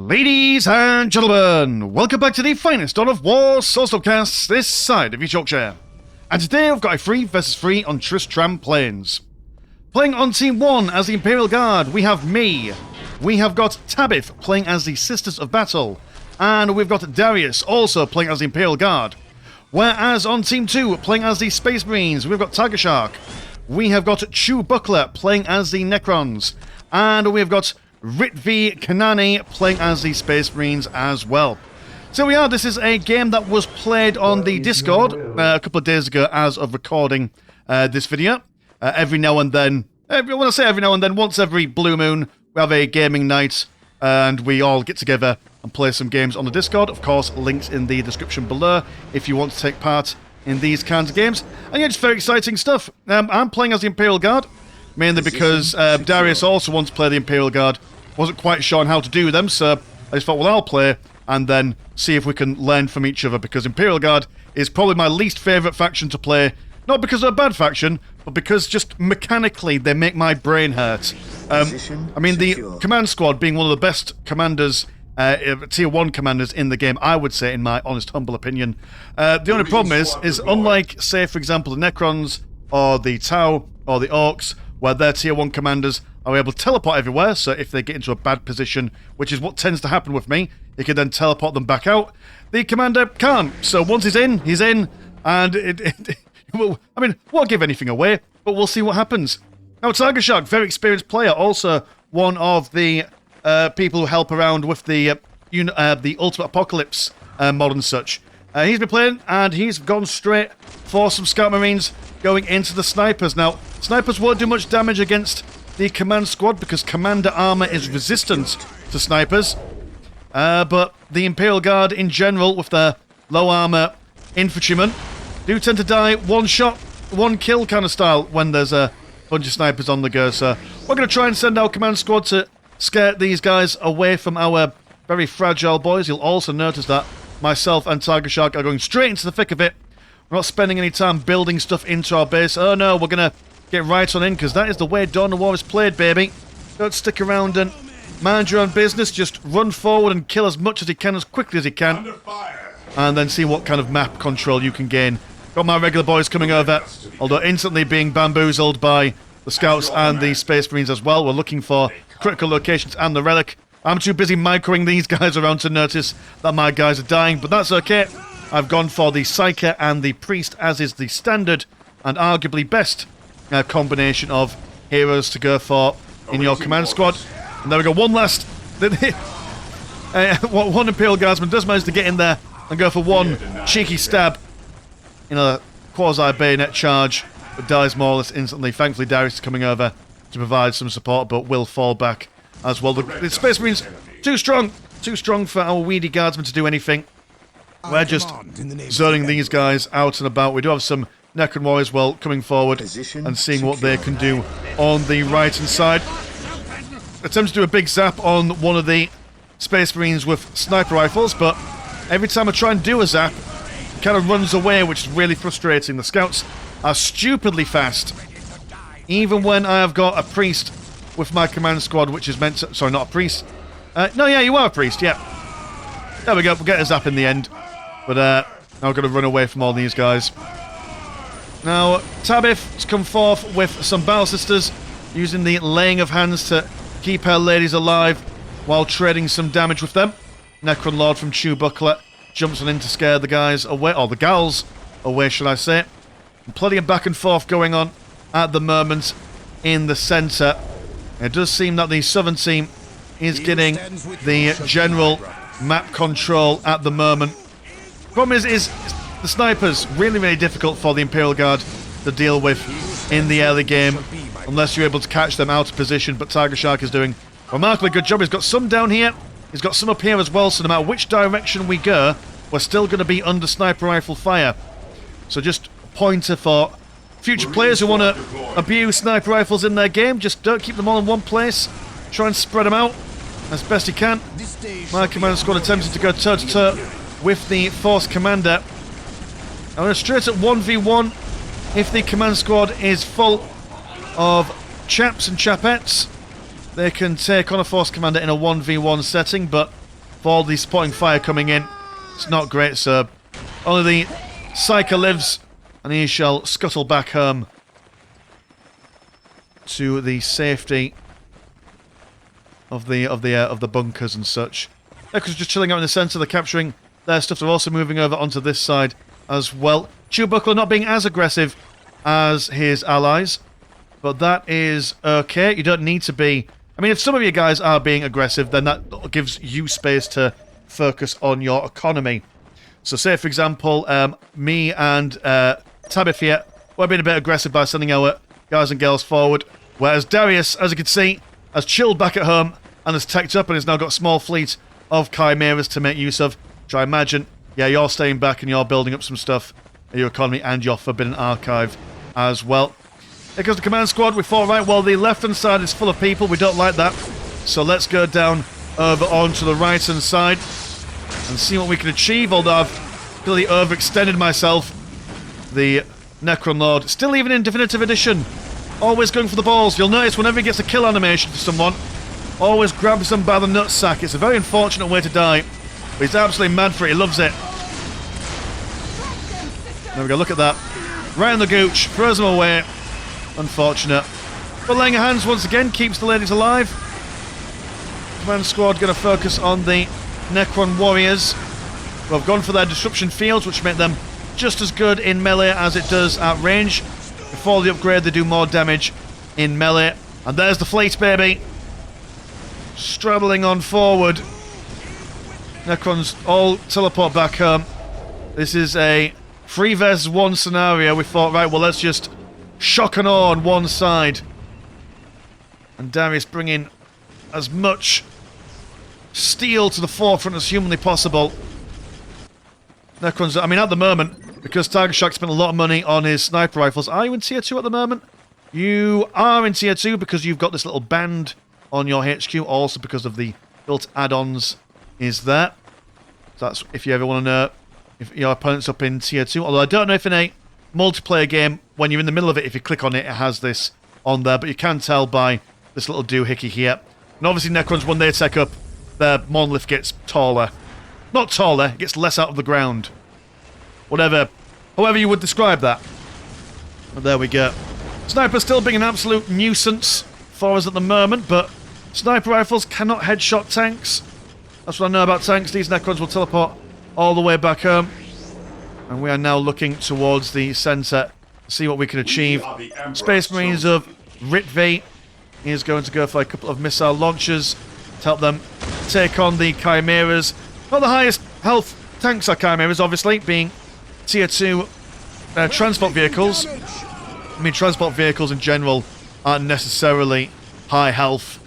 Ladies and gentlemen, welcome back to the finest on of war soulstorm casts this side of East Yorkshire. And today we've got a 3 vs 3 on Tristram Plains. Playing on Team 1 as the Imperial Guard, we have me. We have got Tabith playing as the Sisters of Battle. And we've got Darius also playing as the Imperial Guard. Whereas on Team 2, playing as the Space Marines, we've got Tiger Shark. We have got Chew Buckler playing as the Necrons. And we've got Ritvi Kanani playing as the Space Marines as well. So we are, this is a game that was played on the Discord a couple of days ago as of recording this video. Every now and then, when I say every now and then, once every blue moon, we have a gaming night and we all get together and play some games on the Discord. Of course, links in the description below if you want to take part in these kinds of games. And yeah, just very exciting stuff. I'm playing as the Imperial Guard, mainly because Darius also wants to play the Imperial Guard. Wasn't quite sure on how to do them, so I just thought, well, I'll play and then see if we can learn from each other, because Imperial Guard is probably my least favourite faction to play. Not because they're a bad faction, but because just mechanically they make my brain hurt. I mean, the command squad being one of the best commanders, tier 1 commanders in the game, I would say, in my honest, humble opinion. The only problem is unlike, say, for example, the Necrons, or the Tau, or the Orcs, where their tier 1 commanders are able to teleport everywhere, so if they get into a bad position, which is what tends to happen with me, you can then teleport them back out. The commander can't, so once he's in, and well, I mean, won't give anything away, but we'll see what happens. Now, Tiger Shark, very experienced player, also one of the people who help around with the Ultimate Apocalypse mod and such. He's been playing, and he's gone straight for some Scout Marines going into the Snipers. Now, Snipers won't do much damage against the command squad because commander armor is resistant to snipers, but the Imperial Guard in general, with their low armor infantrymen, do tend to die one shot, one kill kind of style when there's a bunch of snipers on the go. So we're going to try and send our command squad to scare these guys away from our very fragile boys. You'll also notice that myself and Tiger Shark are going straight into the thick of it. We're not spending any time building stuff into our base. Oh no, we're going to get right on in, because that is the way Dawn of War is played, baby. Don't stick around and mind your own business. Just run forward and kill as much as you can, as quickly as you can. And then see what kind of map control you can gain. Got my regular boys coming over, although instantly being bamboozled by the Scouts and the Space Marines as well. We're looking for critical locations and the relic. I'm too busy microing these guys around to notice that my guys are dying, but that's okay. I've gone for the Psyker and the Priest, as is the standard and arguably best combination of heroes to go for in your command squad. And there we go, one last. One Imperial Guardsman does manage to get in there and go for one cheeky stab in a quasi-bayonet charge, but dies more or less instantly. Thankfully, Darius is coming over to provide some support, but will fall back as well. The Space Marines, too strong for our weedy Guardsmen to do anything. We're just zoning these guys out and about. We do have some Necron Warriors, well, coming forward and seeing what they can do on the right-hand side. Attempts to do a big zap on one of the Space Marines with sniper rifles, but every time I try and do a zap, it kind of runs away, which is really frustrating. The Scouts are stupidly fast, even when I have got a Priest with my command squad, which is meant to... Sorry, not a Priest. No, yeah, you are a Priest, yeah. There we go, we'll get a zap in the end. But now we're going to run away from all these guys. Now, Tabith has come forth with some Battle Sisters, using the laying of hands to keep her ladies alive while trading some damage with them. Necron Lord from Chew Buckler jumps on in to scare the guys away, or the gals away, should I say. And plenty of back and forth going on at the moment in the centre. It does seem that the Southern team is getting the general map control at the moment. Problem is the snipers, really difficult for the Imperial Guard to deal with in the early game, unless you're able to catch them out of position, but Tiger Shark is doing a remarkably good job. He's got some down here, he's got some up here as well, so no matter which direction we go, we're still going to be under sniper rifle fire. So just a pointer for future players who want to abuse sniper rifles in their game, just don't keep them all in one place, try and spread them out as best you can. My command squad attempted to go toe-to-toe with the Force Commander. I'm going to straight at 1v1 if the command squad is full of chaps and chapettes. They can take on a Force Commander in a 1v1 setting, but for all the supporting fire coming in. It's not great, sir. Only the Psyker lives, and he shall scuttle back home to the safety of the bunkers and such. Necrons just chilling out in the centre. They're capturing their stuff. They're also moving over onto this side as well. Chewbuckler not being as aggressive as his allies, but that is okay. You don't need to be. I mean, if some of you guys are being aggressive, then that gives you space to focus on your economy. So say, for example, me and Tabith here, we're being a bit aggressive by sending our guys and girls forward, whereas Darius, as you can see, has chilled back at home and has teched up and has now got a small fleet of chimeras to make use of. Which I imagine, yeah, you're staying back and you're building up some stuff in your economy and your Forbidden Archive as well. Here goes the command squad. We thought, right, well, the left-hand side is full of people. We don't like that. So let's go down over onto the right-hand side and see what we can achieve, although I've really overextended myself. The Necron Lord, still even in Definitive Edition, always going for the balls. You'll notice whenever he gets a kill animation for someone, always grabs them by the nutsack. It's a very unfortunate way to die, but he's absolutely mad for it. He loves it. There we go, look at that. Right in the gooch, throws them away. Unfortunate. But laying hands once again keeps the ladies alive. Command squad going to focus on the Necron warriors, who have gone for their disruption fields, which make them just as good in melee as it does at range. Before the upgrade, they do more damage in melee. And there's the fleet, baby. Straddling on forward. Necrons all teleport back home. This is a 3 versus 1 scenario. We thought, right, well, let's just shock and awe on one side. And Darius bringing as much steel to the forefront as humanly possible. Necrons, I mean, at the moment, because Tiger Shark spent a lot of money on his sniper rifles. Are you in tier 2 at the moment? You are in tier 2 because you've got this little band on your HQ, also because of the built add-ons is there. So that's if you ever want to know if your opponent's up in tier 2. Although I don't know if in a multiplayer game, when you're in the middle of it, if you click on it, it has this on there. But you can tell by this little doohickey here. And obviously Necrons, when they take up, their monolith gets taller. Not taller, it gets less out of the ground. Whatever, however you would describe that. But there we go. Sniper still being an absolute nuisance for us at the moment, but sniper rifles cannot headshot tanks. That's what I know about tanks. These Necrons will teleport all the way back home. And we are now looking towards the centre to see what we can achieve. Space Marines of Ritvi is going to go for a couple of missile launchers to help them take on the chimeras. Not the highest health tanks are chimeras, obviously, being tier 2 transport vehicles. I mean, transport vehicles in general aren't necessarily high health.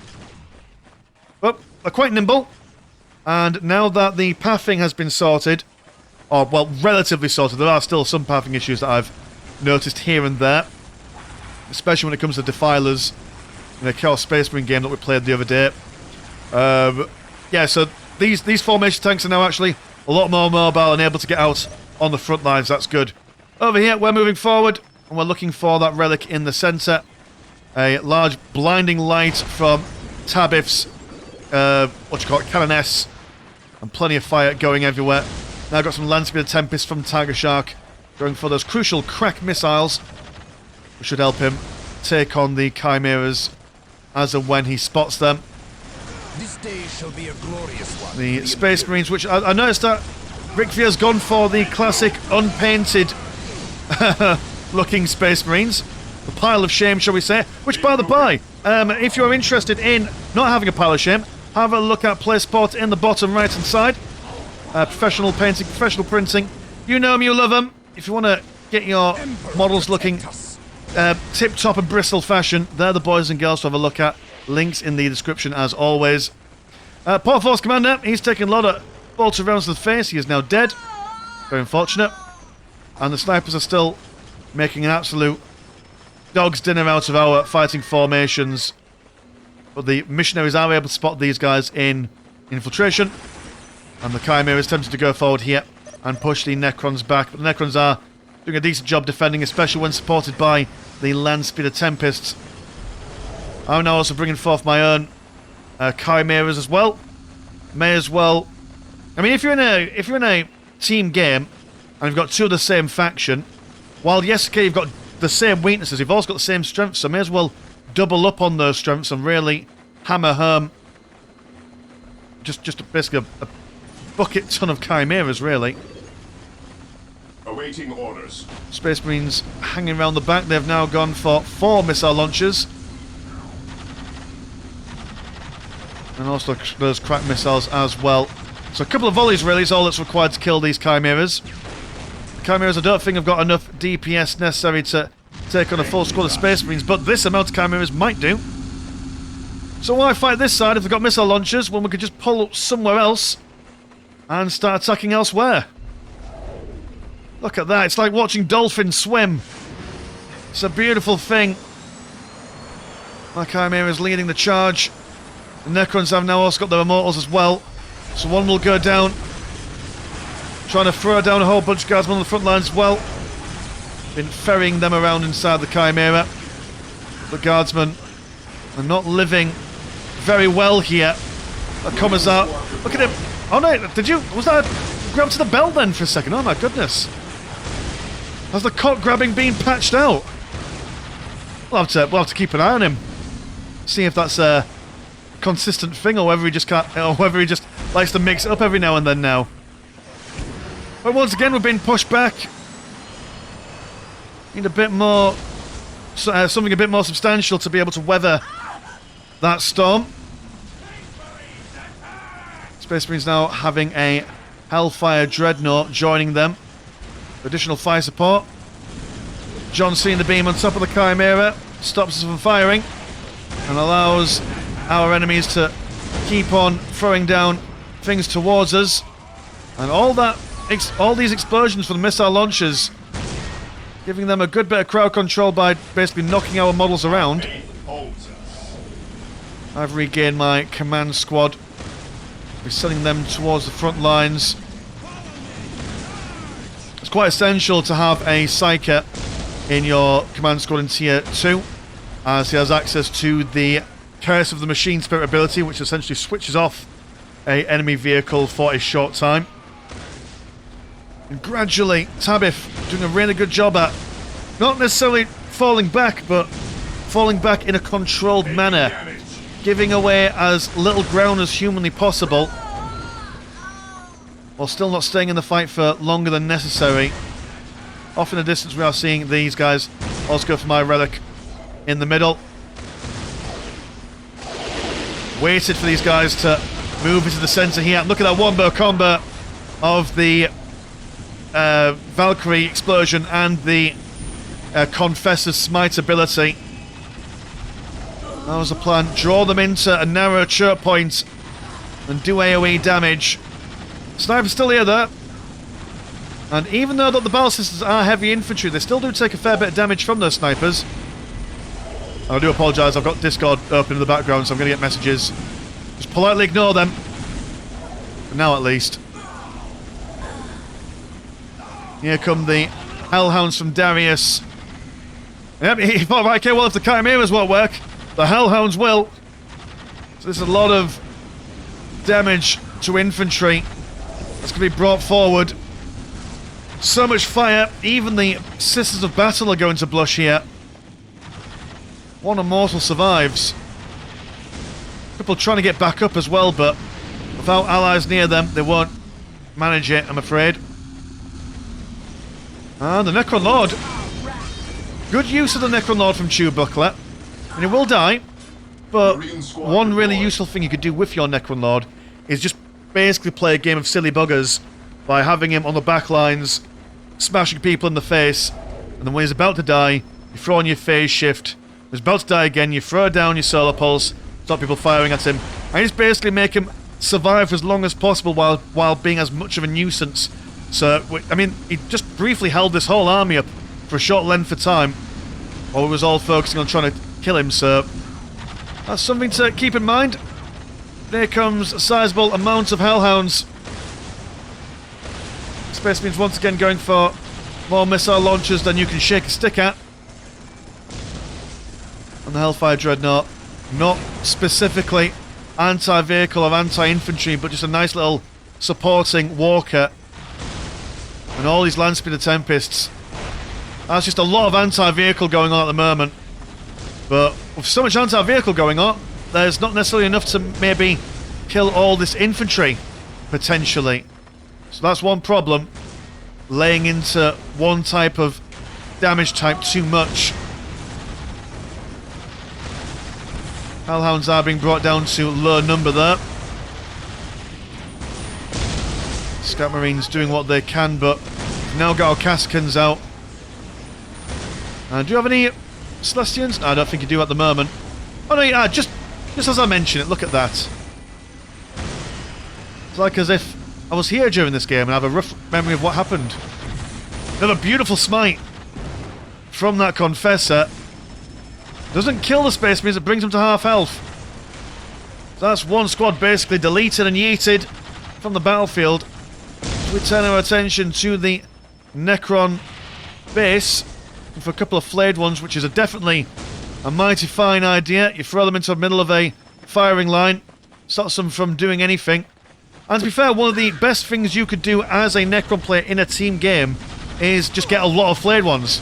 But they're quite nimble. And now that the pathing has been sorted, or, well, relatively sorted, there are still some pathing issues that I've noticed here and there. Especially when it comes to Defilers in a Chaos Space Marine game that we played the other day. Yeah, so these formation tanks are now actually a lot more mobile and able to get out on the front lines. That's good. Over here, we're moving forward, and we're looking for that relic in the centre. A large blinding light from Tabith's, Canoness, and plenty of fire going everywhere. Now got some Landspeeder Tempest from Tiger Shark, going for those crucial crack missiles, which should help him take on the chimeras as and when he spots them. This day shall be a glorious one. The Space Marines, which I noticed that Rickvia has gone for the classic unpainted looking Space Marines. The pile of shame, shall we say. Which, by the by, if you're interested in not having a pile of shame, have a look at PlaySport in the bottom right hand side. Professional painting, professional printing. You know them, you love them. If you want to get your models looking tip-top and bristle fashion, they're the boys and girls to have a look at. Links in the description as always. Port Force Commander, he's taken a lot of bolter rounds to the face. He is now dead. Very unfortunate. And the snipers are still making an absolute dog's dinner out of our fighting formations. But the missionaries are able to spot these guys in infiltration. And the Chimera is tempted to go forward here and push the Necrons back. But the Necrons are doing a decent job defending, especially when supported by the Landspeeder Tempests. I'm now also bringing forth my own Chimeras as well. May as well I mean, if you're in a team game and you've got two of the same faction, while yes, okay, you've got the same weaknesses, you've also got the same strengths, so may as well double up on those strengths and really hammer home just basically a bucket ton of chimeras, really. Awaiting orders. Space Marines hanging around the back. They've now gone for 4 missile launchers. And also those crack missiles as well. So a couple of volleys really is all that's required to kill these chimeras. The chimeras I don't think have got enough DPS necessary to take on a full squad of Space Marines, but this amount of chimeras might do. So why fight this side if they've got missile launchers when we could just pull up somewhere else and start attacking elsewhere? Look at that, it's like watching dolphins swim. It's a beautiful thing. My Chimera is leading the charge. The Necrons have now also got their immortals as well. So one will go down. Trying to throw down a whole bunch of guardsmen on the front lines as well. Been ferrying them around inside the Chimera. The guardsmen are not living very well here. The Commissar, look at him. Oh no, was that a grab to the belt then for a second? Oh my goodness. Has the cock grabbing been patched out? We'll have to keep an eye on him. See if that's a consistent thing or whether he just can't, or whether he just likes to mix it up every now and then now. But once again, we're being pushed back. Need a bit more, something a bit more substantial to be able to weather that storm. Space Marines now having a Hellfire Dreadnought joining them. Additional fire support. John seeing the beam on top of the Chimera stops us from firing and allows our enemies to keep on throwing down things towards us. And all these explosions from the missile launchers giving them a good bit of crowd control by basically knocking our models around. I've regained my command squad. We're sending them towards the front lines. It's quite essential to have a Psyker in your command squad in tier 2, as he has access to the Curse of the Machine Spirit ability, which essentially switches off an enemy vehicle for a short time. And gradually, Tabith doing a really good job at not necessarily falling back, but falling back in a controlled manner, giving away as little ground as humanly possible, while still not staying in the fight for longer than necessary. Off in the distance we are seeing these guys also go for my relic in the middle. Waited for these guys to move into the centre here. Look at that wombo combo of the Valkyrie explosion and the Confessor's Smite ability. That was the plan. Draw them into a narrow choke point and do AoE damage. Sniper's still here though. And even though the battle systems are heavy infantry, they still do take a fair bit of damage from those snipers. And I do apologise, I've got Discord open in the background, so I'm going to get messages. Just politely ignore them. For now at least. Here come the Hellhounds from Darius. Yep, he thought, right, okay, well if the Chimeras won't work, the Hellhounds will. So there's a lot of damage to infantry that's going to be brought forward. So much fire, even the Sisters of Battle are going to blush here. One immortal survives. People trying to get back up as well, but without allies near them, they won't manage it, I'm afraid. And the Necron Lord. Good use of the Necron Lord from Tube Buckler. And he will die, but one really useful thing you could do with your Necron Lord is just basically play a game of silly buggers by having him on the back lines, smashing people in the face, and then when he's about to die, you throw on your phase shift. When he's about to die again, you throw down your solar pulse, stop people firing at him, and just basically make him survive for as long as possible while being as much of a nuisance. So, I mean, he just briefly held this whole army up for a short length of time while we was all focusing on trying to kill him, so that's something to keep in mind. There comes a sizable amount of Hellhounds. Space Marines once again going for more missile launchers than you can shake a stick at. And the Hellfire Dreadnought, not specifically anti-vehicle or anti-infantry, but just a nice little supporting Walker and all these land speeder Tempests. That's just a lot of anti-vehicle going on at the moment. But with so much anti-vehicle going on, there's not necessarily enough to maybe kill all this infantry, potentially. So that's one problem. Laying into one type of damage type too much. Hellhounds are being brought down to low number there. Scout Marines doing what they can, but we've now got our Cascans out. Do you have any Celestians? No, I don't think you do at the moment. Oh no, yeah, just as I mentioned it, look at that. It's like as if I was here during this game and I have a rough memory of what happened. Another beautiful smite from that Confessor. Doesn't kill the Space Marines, it brings them to half health. So that's one squad basically deleted and yeeted from the battlefield. So we turn our attention to the Necron base for a couple of flayed ones, which is definitely a mighty fine idea. You throw them into the middle of a firing line, stops them from doing anything. And to be fair, one of the best things you could do as a Necron player in a team game is just get a lot of flayed ones.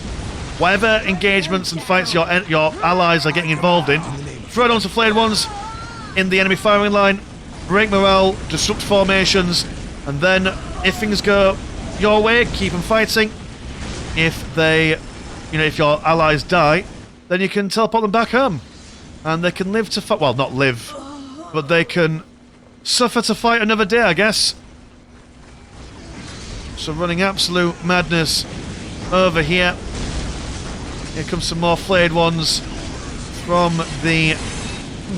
Whatever engagements and fights your allies are getting involved in, throw it onto flayed ones in the enemy firing line, break morale, disrupt formations, and then if things go your way, keep them fighting. If they, if your allies die, then you can teleport them back home, and they can live to fight. Well, not live, but they can suffer to fight another day, I guess. So running absolute madness over here. Here comes some more flayed ones from the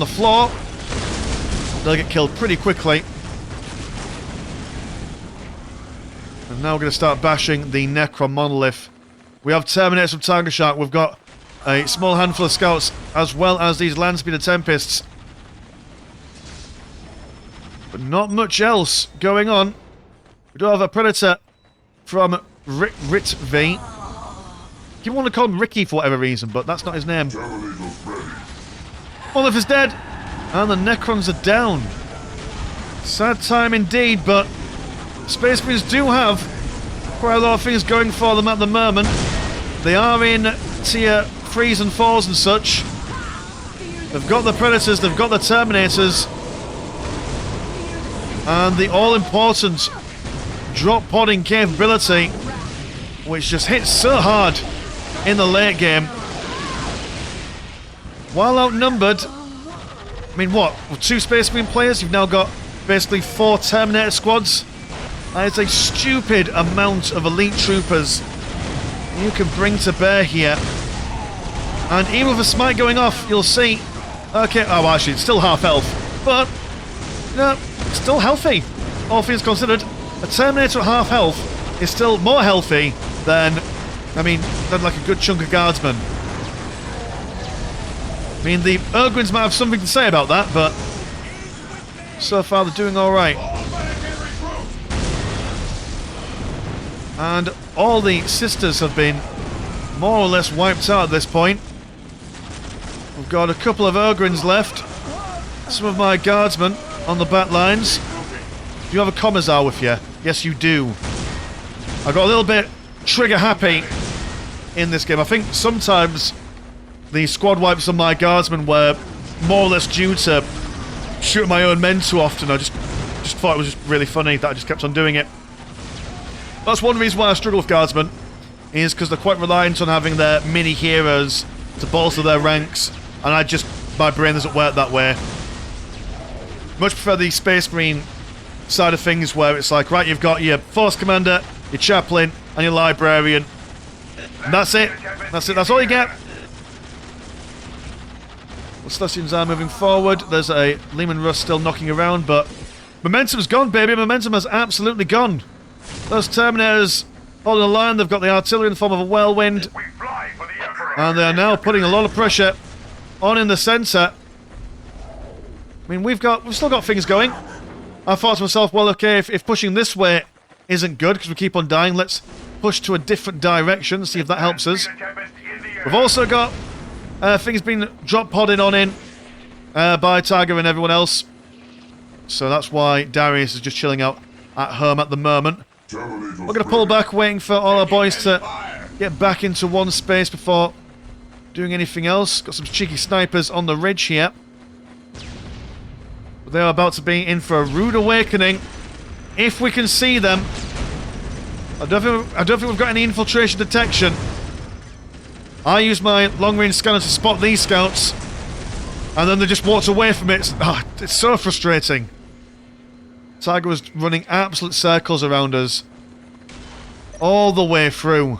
floor. They'll get killed pretty quickly. And now we're going to start bashing the Necron monolith. We have Terminators from Tiger Shark. We've got a small handful of scouts, as well as these land speeder Tempests. But not much else going on. We do have a Predator from Ritv. You want to call him Ricky for whatever reason, but that's not his name. Monolith is dead, and the Necrons are down. Sad time indeed, but Space Marines do have quite a lot of things going for them at the moment. They are in tier 3s and 4s and such. They've got the Predators, they've got the Terminators, and the all-important drop podding capability, which just hits so hard in the late game. While outnumbered, I mean, what? With 2 Space Marine players, you've now got basically 4 Terminator squads. That is a stupid amount of elite troopers you can bring to bear here. And even with a smite going off, you'll see... Okay, oh, actually, it's still half health. But, still healthy, all things considered. A Terminator at half health is still more healthy than like a good chunk of guardsmen. I mean, the Urgrins might have something to say about that, but so far they're doing alright. And all the sisters have been more or less wiped out at this point. We've got a couple of Urgrins left. Some of my guardsmen on the back lines. Do you have a Commissar with you? Yes, you do. I got a little bit trigger happy in this game. I think sometimes the squad wipes on my guardsmen were more or less due to shooting my own men too often. I just thought it was just really funny that I just kept on doing it. That's one reason why I struggle with guardsmen, is because they're quite reliant on having their mini heroes to bolster their ranks, and my brain doesn't work that way. Much prefer the Space Marine side of things, where it's like, right, you've got your Force Commander, your Chaplain, and your Librarian. And that's it. That's all you get. The Celestians are moving forward. There's a Lehman Russ still knocking around, but momentum's gone, baby. Momentum has absolutely gone. Those Terminators holding the line. They've got the artillery in the form of a whirlwind, and they are now putting a lot of pressure on in the centre. I mean, we've still got things going. I thought to myself, well, okay, if pushing this way isn't good because we keep on dying, let's push to a different direction, see if that helps us. We've also got things being drop podded on in by Tiger and everyone else. So that's why Darius is just chilling out at home at the moment. We're going to pull back, waiting for all our boys to get back into one space before doing anything else. Got some cheeky snipers on the ridge here. But they are about to be in for a rude awakening. If we can see them. I don't think we've got any infiltration detection. I use my long-range scanner to spot these scouts. And then they just walked away from it. It's so frustrating. Tiger was running absolute circles around us. All the way through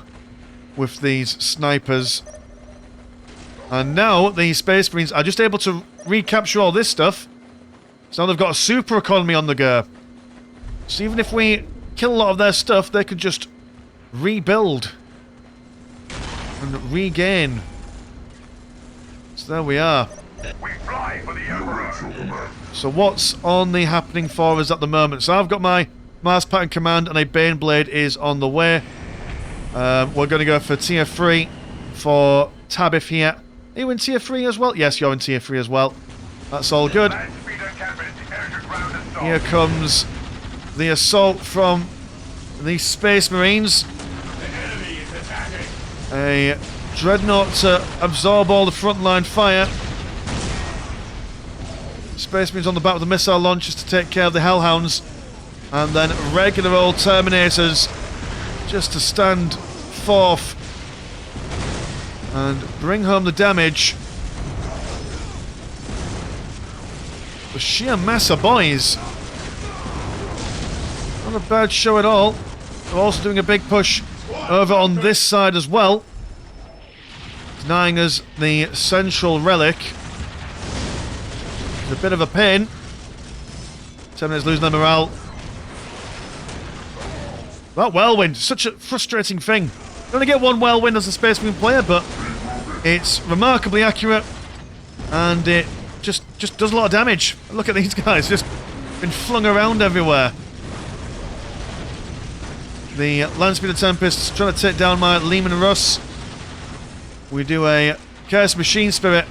with these snipers. And now the Space Marines are just able to recapture all this stuff. So now they've got a super economy on the go. So even if we kill a lot of their stuff, they can just rebuild. And regain. So there we are. We fly for the Emperor. So what's on the happening for us at the moment? So I've got my Mars Pattern Command and a Baneblade is on the way. We're going to go for tier 3 for Tabith here. Are you in tier 3 as well? Yes, you're in tier 3 as well. That's all good. Here comes the assault from the Space Marines. A Dreadnought to absorb all the frontline fire. Space Marines on the back with the missile launchers to take care of the Hellhounds. And then regular old Terminators just to stand forth and bring home the damage. The sheer mass of boys. Not a bad show at all. They're also doing a big push over on this side as well. Denying us the central relic. It's a bit of a pain. Terminators losing their morale. That whirlwind, such a frustrating thing. You only get one whirlwind as a Space Marine player, but it's remarkably accurate. And it just does a lot of damage. Look at these guys, just been flung around everywhere. The Landspeeder Tempests trying to take down my Leman Russ. We do a Curse Machine Spirit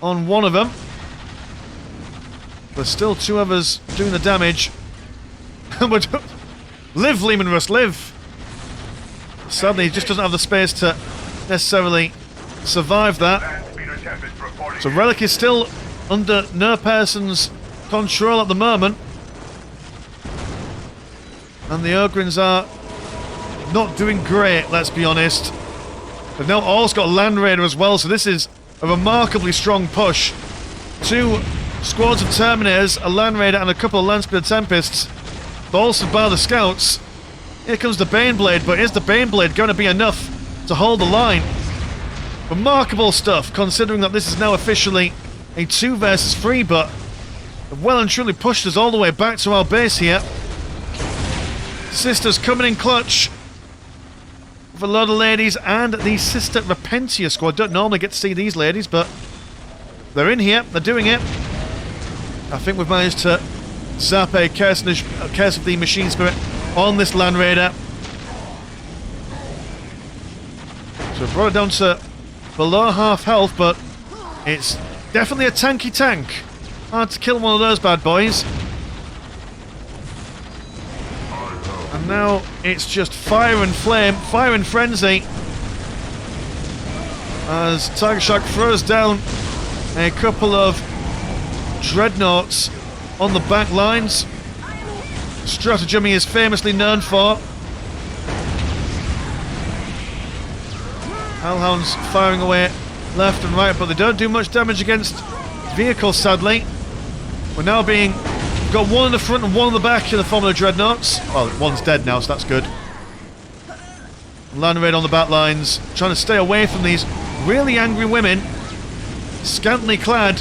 on one of them. There's still two of us doing the damage. Live, Leman Russ, live! Sadly, he just doesn't have the space to necessarily survive that. So Relic is still under no person's control at the moment. And the Ogrins are not doing great, let's be honest. They've now also got a Land Raider as well, so this is a remarkably strong push. Two squads of Terminators, a Land Raider and a couple of Landspeeder Tempests, bolstered by the Scouts. Here comes the Baneblade, but is the Baneblade going to be enough to hold the line? Remarkable stuff, considering that this is now officially a 2 versus 3, but they've well and truly pushed us all the way back to our base here. Sisters coming in clutch with a lot of ladies and the Sister Repentia squad. Don't normally get to see these ladies, but they're in here, they're doing it. I think we've managed to zap a Curse of the Machine Spirit on this Land Raider. So we brought it down to below half health, but it's definitely a tanky tank. Hard to kill one of those bad boys. And now it's just fire and flame, fire and frenzy. As Tiger Shark throws down a couple of Dreadnoughts on the back lines. Stratagem he is famously known for. Hellhounds firing away left and right, but they don't do much damage against vehicles, sadly. We're now being... We've got one in the front and one in the back in the form of the Dreadnoughts. Well, one's dead now, so that's good. Land Raid on the back lines, trying to stay away from these really angry women. Scantily clad.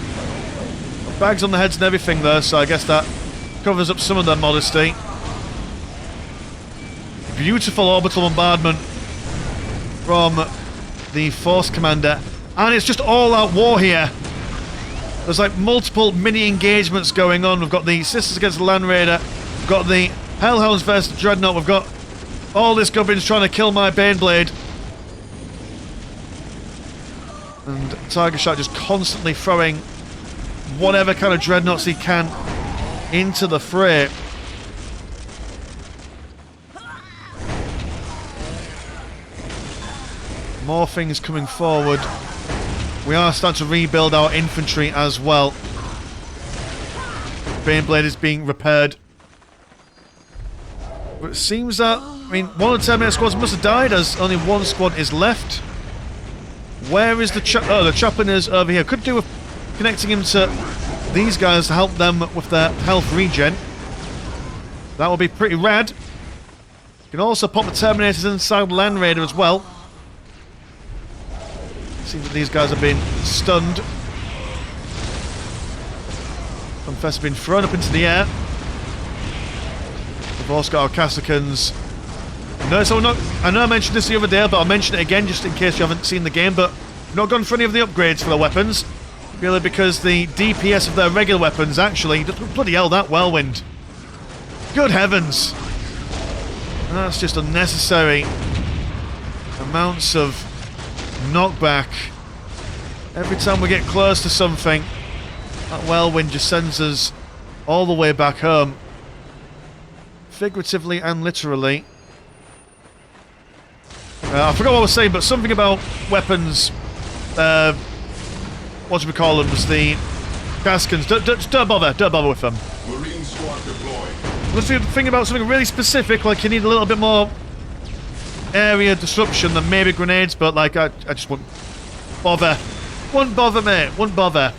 Bags on the heads and everything though, so I guess that covers up some of their modesty. Beautiful orbital bombardment from the Force Commander. And it's just all-out war here. There's like multiple mini-engagements going on. We've got the Sisters against the Land Raider. We've got the Hellhounds versus Dreadnought. We've got all this gubbins trying to kill my Baneblade. And Tiger Shark just constantly throwing whatever kind of Dreadnoughts he can into the fray. More things coming forward. We are starting to rebuild our infantry as well. Baneblade is being repaired. But it seems that, I mean, one of the Terminator squads must have died as only one squad is left. Where is the the chaplain is over here. Could do with connecting him to these guys to help them with their health regen. That will be pretty rad. You can also pop the Terminators inside Land Raider as well. Seems that these guys have been stunned. Confess have been thrown up into the air. We've also got our Cassicans. No, so I know I mentioned this the other day, but I'll mention it again just in case you haven't seen the game, but we've not gone for any of the upgrades for the weapons. Purely because the DPS of their regular weapons actually... Bloody hell, that whirlwind. Good heavens. That's just unnecessary. Amounts of knockback. Every time we get close to something, that whirlwind just sends us all the way back home. Figuratively and literally. I forgot what I was saying, but something about weapons. What do we call them? Was the Caskins. Don't bother with them. Marine squad deployed. Let's think about something really specific, like you need a little bit more area disruption than maybe grenades, but like I just wouldn't bother. Wouldn't bother, mate. Wouldn't bother.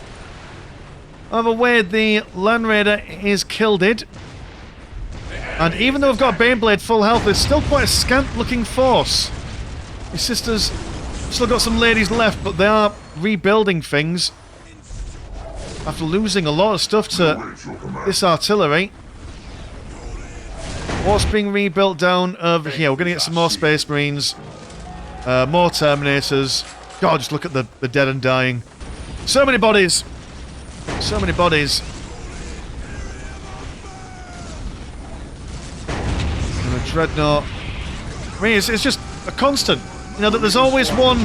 Either way, the Land Raider is killed it. And even though we've got Baneblade full health, it's still quite a scant-looking force. My sister's still got some ladies left, but they are rebuilding things after losing a lot of stuff to this artillery. What's being rebuilt down over here? We're going to get some more Space Marines, more Terminators. God, just look at the dead and dying. So many bodies. So many bodies. And a Dreadnought. I mean, it's just a constant. You know, that there's always one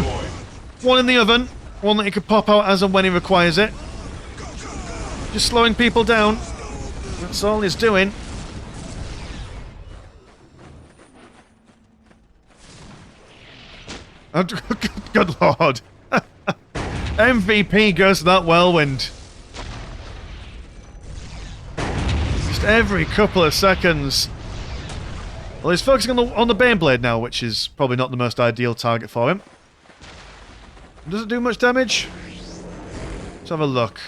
in the oven, one that he could pop out as and when he requires it. Just slowing people down. That's all he's doing. Oh, good lord. MVP goes to that whirlwind. Just every couple of seconds. Well, he's focusing on the Baneblade now, which is probably not the most ideal target for him. Does it do much damage? Let's have a look.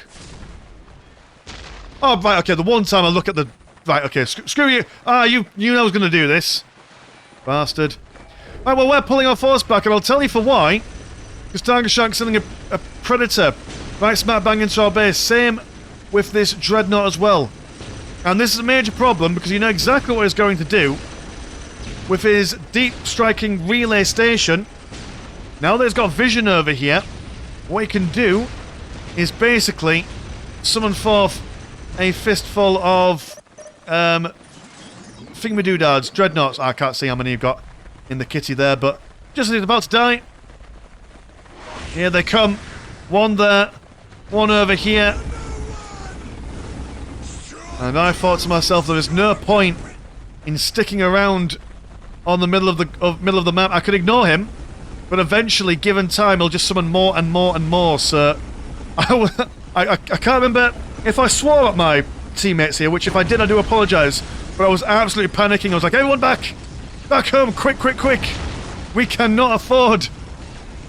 Oh, right, okay, the one time I look at the... Right, okay, screw you. Ah, you know I was going to do this. Bastard. Right, well, we're pulling our force back, and I'll tell you for why. Because Tiger Shark's sending a Predator right smack bang into our base. Same with this Dreadnought as well. And this is a major problem, because you know exactly what he's going to do with his deep striking relay station. Now that he's got vision over here, what he can do is basically summon forth a fistful of thingamadoodads, Dreadnoughts. I can't see how many you've got in the kitty there, but just as he's about to die, here they come. One there, one over here. And I thought to myself, there is no point in sticking around on the middle of the map. I could ignore him, but eventually, given time, he'll just summon more and more and more. So I can't remember if I swore at my teammates here, which if I did, I do apologise. But I was absolutely panicking. I was like, everyone back home, quick, quick, quick. We cannot afford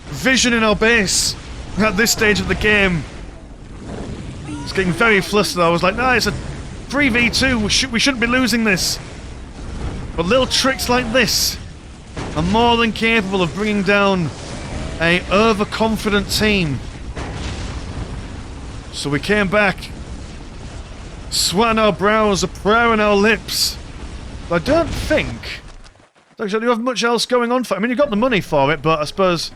vision in our base at this stage of the game. It's getting very flustered. I was like, nah, it's a 3v2. We shouldn't be losing this. But little tricks like this are more than capable of bringing down a overconfident team. So we came back, sweat on our brows, a prayer on our lips. But I don't think actually you have much else going on for it. I mean, you got the money for it, but I suppose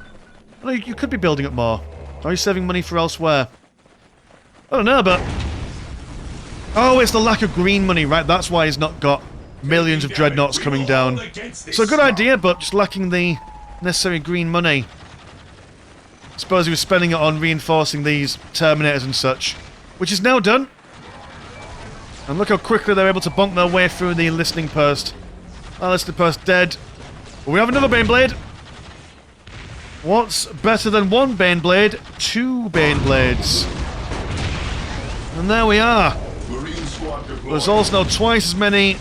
you could be building up more. Are you saving money for elsewhere? I don't know, but oh, it's the lack of green money, right? That's why he's not got millions of Dreadnoughts coming down. So good idea, but just lacking the necessary green money. I suppose he was spending it on reinforcing these Terminators and such, which is now done. And look how quickly they're able to bonk their way through the listening post. Our listening post dead. But we have another Baneblade. What's better than one Baneblade? Two Baneblades. And there we are. Marine squad deployed. There's also now twice as many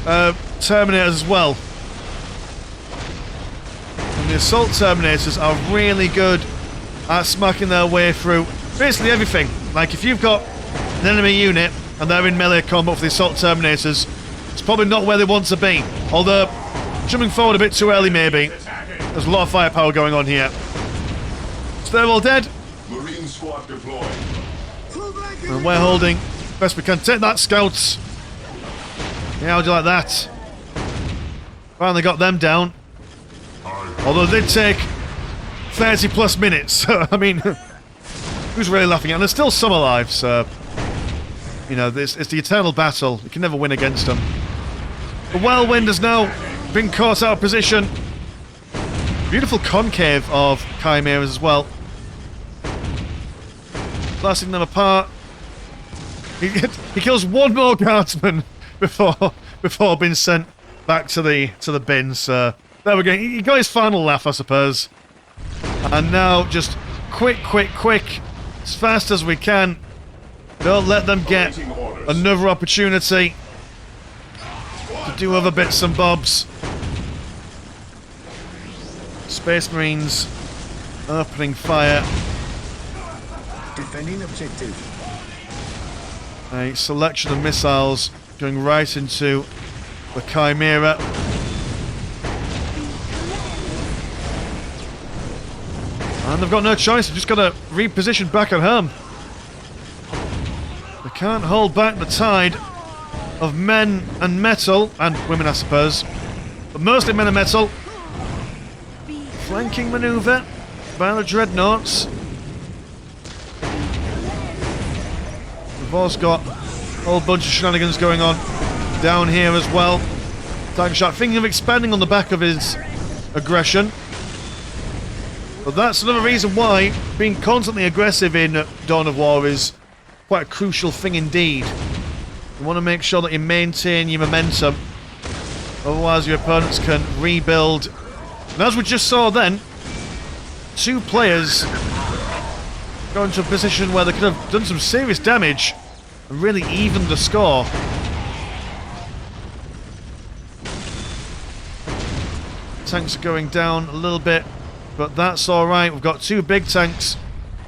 Terminators as well. And the Assault Terminators are really good at smacking their way through basically everything. Like, if you've got an enemy unit and they're in melee combat for the Assault Terminators, it's probably not where they want to be. Although, jumping forward a bit too early maybe. There's a lot of firepower going on here. So they're all dead. Marine squad deployed. And we're holding best we can. Take that, scouts. Yeah, how'd you like that? Finally got them down. Although they did take 30 plus minutes. I mean, who's really laughing at? And there's still some alive, so... You know, it's the eternal battle. You can never win against them. The Whirlwind has now been caught out of position. Beautiful concave of Chimeras as well. Blasting them apart. He kills one more guardsman before being sent back to the bin. So there we go. He got his final laugh, I suppose. And now just quick, as fast as we can. Don't let them get another opportunity to do other bits and bobs. Space Marines opening fire. Defending objective. A selection of missiles going right into the Chimera. And they've got no choice, they've just got to reposition back at home. They can't hold back the tide of men and metal, and women I suppose, but mostly men and metal. Flanking manoeuvre by the dreadnoughts. We've also got a whole bunch of shenanigans going on down here as well. Tiger Shark thinking of expanding on the back of his aggression. But that's another reason why being constantly aggressive in Dawn of War is quite a crucial thing indeed. You want to make sure that you maintain your momentum. Otherwise your opponents can rebuild. And as we just saw then, two players got into a position where they could have done some serious damage and really evened the score. Tanks are going down a little bit, but that's alright. We've got two big tanks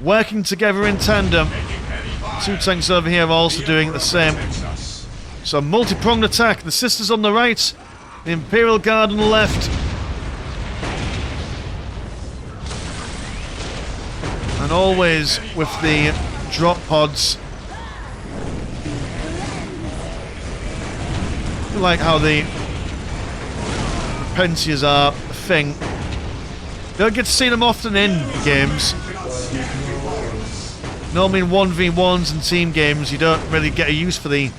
working together in tandem. Two tanks over here are also doing the same. So multi-pronged attack. The Sisters on the right, the Imperial Guard on the left. And always with the drop pods. I like how the Pensiers are a thing. You don't get to see them often in games. Normally in 1v1s and team games you don't really get a use for the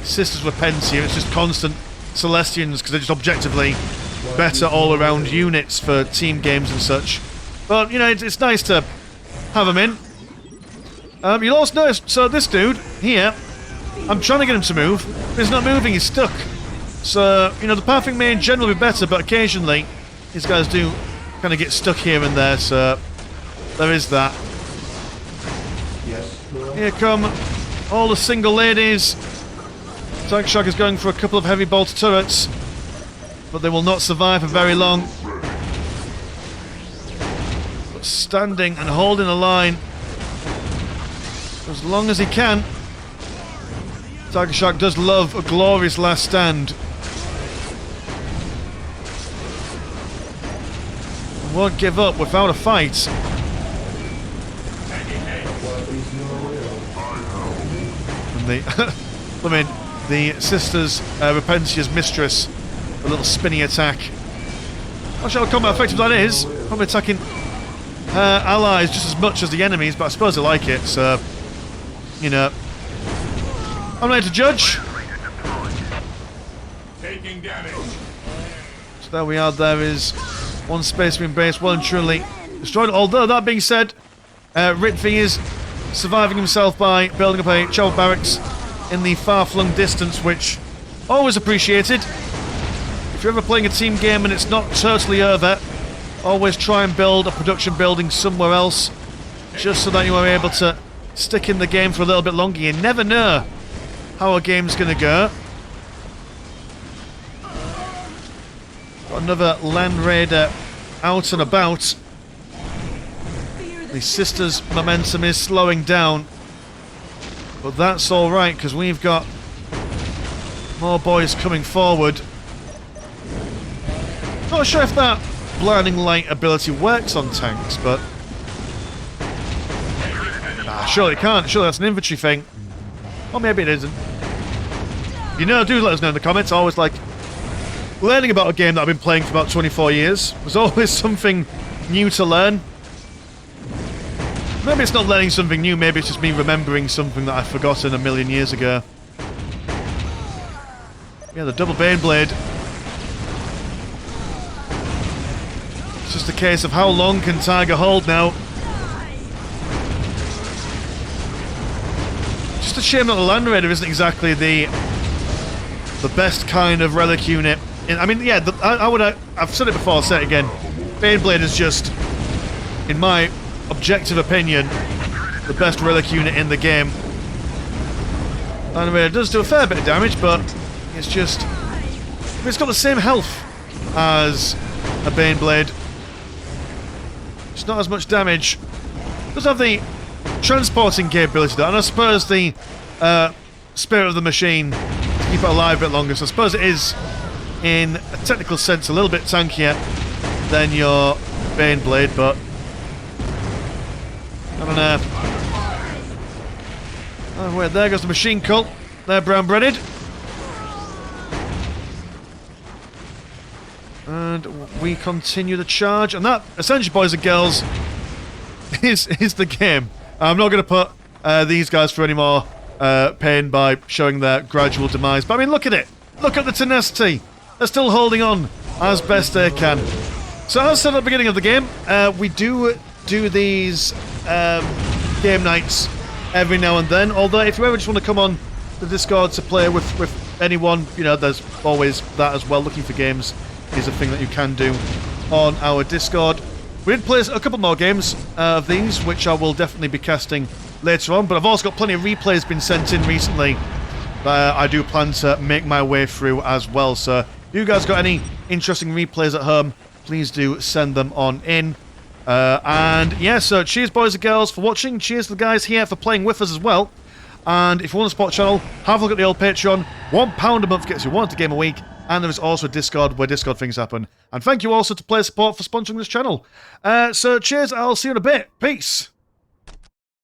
Sisters with Pensier. It's just constant Celestians because they're just objectively better all around units for team games and such. But you know, it's nice to have him in. You'll also notice, so this dude here, I'm trying to get him to move, but he's not moving, he's stuck. So, you know, the pathing may in general be better, but occasionally these guys do kind of get stuck here and there, so there is that. Here come all the single ladies. Tiger Shark is going for a couple of heavy bolter turrets, but they will not survive for very long. But standing and holding a line as long as he can. Tiger Shark does love a glorious last stand. Won't give up without a fight. And the Sisters, Repentia's mistress, a little spinny attack. Not sure how combat effective that is. Probably attacking her allies just as much as the enemies, but I suppose they like it, so you know. I'm ready to judge. Taking damage. So there we are, there is one Space Marine base, well and truly destroyed. Although, that being said, Ritvi is surviving himself by building up a chapel barracks in the far-flung distance, which always appreciated. If you're ever playing a team game and it's not totally over, always try and build a production building somewhere else, just so that you are able to stick in the game for a little bit longer. You never know how a game's going to go. Got another Land Raider out and about. The Sisters' momentum is slowing down. But that's alright, because we've got more boys coming forward. Not sure if that blinding light ability works on tanks, but... Nah, surely it can't. Surely that's an infantry thing. Or maybe it isn't. If you know, do let us know in the comments. I always like learning about a game that I've been playing for about 24 years. There's always something new to learn. Maybe it's not learning something new, maybe it's just me remembering something that I've forgotten a million years ago. Yeah, the double Baneblade. It's just a case of how long can Tiger hold now. Just a shame that the Land Raider isn't exactly the best kind of relic unit. I mean, yeah, I've said it before, I'll say it again. Baneblade is just, in my objective opinion, the best relic unit in the game. Land Raider does do a fair bit of damage, but it's just... it's got the same health as a Baneblade. It's not as much damage. It does have the transporting capability though, and I suppose the Spirit of the Machine to keep it alive a bit longer, so I suppose it is, in a technical sense, a little bit tankier than your Baneblade, but I don't know. Oh wait, there goes the machine cult. They're brown-breaded. And we continue the charge, and that, essentially, boys and girls, is the game. I'm not going to put these guys through any more pain by showing their gradual demise, but I mean, look at it. Look at the tenacity. They're still holding on as best they can. So as I said at the beginning of the game, we do these game nights every now and then, although if you ever just want to come on the Discord to play with anyone, you know, there's always that as well. Looking for games is a thing that you can do on our Discord. We did play a couple more games of these, which I will definitely be casting later on, but I've also got plenty of replays been sent in recently that I do plan to make my way through as well. So if you guys got any interesting replays at home, please do send them on in. And yeah, so cheers boys and girls for watching, cheers to the guys here for playing with us as well, and if you want to support the channel, have a look at the old Patreon. £1 a month gets you one game a week, and there is also a Discord where Discord things happen. And thank you also to Player Support for sponsoring this channel. So cheers, I'll see you in a bit, peace!